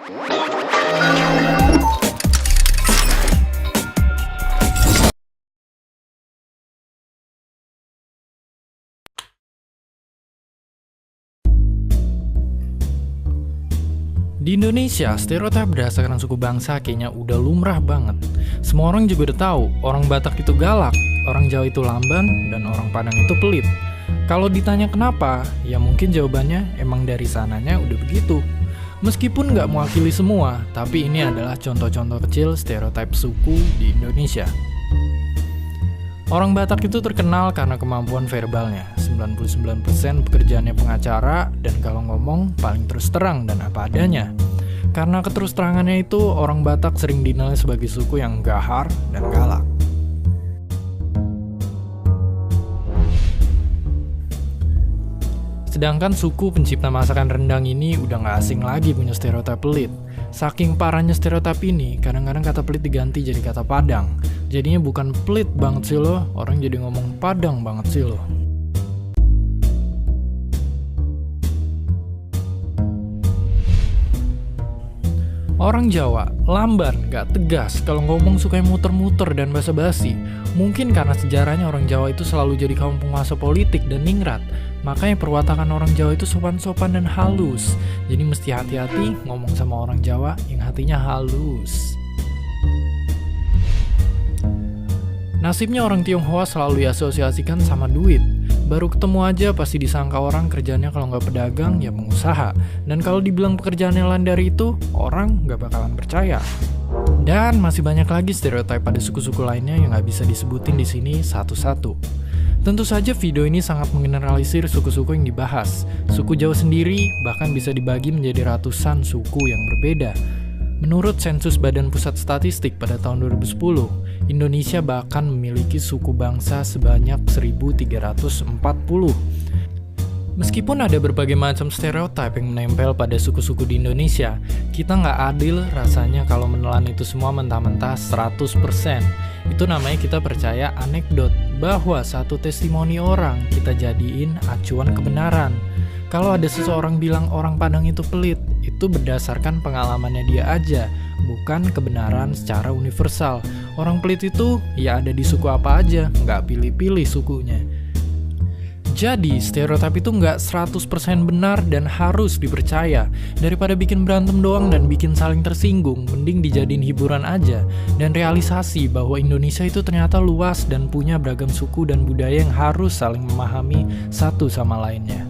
Di Indonesia, stereotip berdasarkan suku bangsa kayaknya udah lumrah banget. Semua orang juga udah tahu, orang Batak itu galak, orang Jawa itu lamban, dan orang Padang itu pelit. Kalau ditanya kenapa, ya mungkin jawabannya emang dari sananya udah begitu. Meskipun nggak mewakili semua, tapi ini adalah contoh-contoh kecil stereotip suku di Indonesia. Orang Batak itu terkenal karena kemampuan verbalnya. 99% pekerjaannya pengacara, dan kalau ngomong paling terus terang dan apa adanya. Karena keterus terangannya itu, orang Batak sering dinilai sebagai suku yang gahar dan galak. Sedangkan suku pencipta masakan rendang ini udah nggak asing lagi punya stereotip pelit. Saking parahnya stereotip ini, kadang-kadang kata pelit diganti jadi kata Padang. Jadinya bukan pelit banget sih lo, orang jadi ngomong Padang banget sih lo. Orang Jawa, lamban, gak tegas, kalau ngomong suka muter-muter dan basa-basi. Mungkin karena sejarahnya orang Jawa itu selalu jadi kaum penguasa politik dan ningrat. Makanya perwatakan orang Jawa itu sopan-sopan dan halus. Jadi mesti hati-hati ngomong sama orang Jawa yang hatinya halus. Nasibnya orang Tionghoa selalu diasosiasikan sama duit. Baru ketemu aja pasti disangka orang kerjanya kalau nggak pedagang ya pengusaha. Dan kalau dibilang pekerjaannya lain dari itu, orang nggak bakalan percaya. Dan masih banyak lagi stereotip pada suku-suku lainnya yang nggak bisa disebutin di sini satu-satu. Tentu saja video ini sangat menggeneralisir suku-suku yang dibahas. Suku Jawa sendiri bahkan bisa dibagi menjadi ratusan suku yang berbeda. Menurut sensus Badan Pusat Statistik pada tahun 2010, Indonesia bahkan memiliki suku bangsa sebanyak 1.340. Meskipun ada berbagai macam stereotip yang menempel pada suku-suku di Indonesia, kita nggak adil rasanya kalau menelan itu semua mentah-mentah 100%. Itu namanya kita percaya anekdot, bahwa satu testimoni orang kita jadiin acuan kebenaran. Kalau ada seseorang bilang orang Padang itu pelit, itu berdasarkan pengalamannya dia aja, bukan kebenaran secara universal. Orang pelit itu ya ada di suku apa aja, nggak pilih-pilih sukunya. Jadi, stereotip itu nggak 100% benar dan harus dipercaya. Daripada bikin berantem doang dan bikin saling tersinggung, mending dijadiin hiburan aja. Dan realisasi bahwa Indonesia itu ternyata luas dan punya beragam suku dan budaya yang harus saling memahami satu sama lainnya.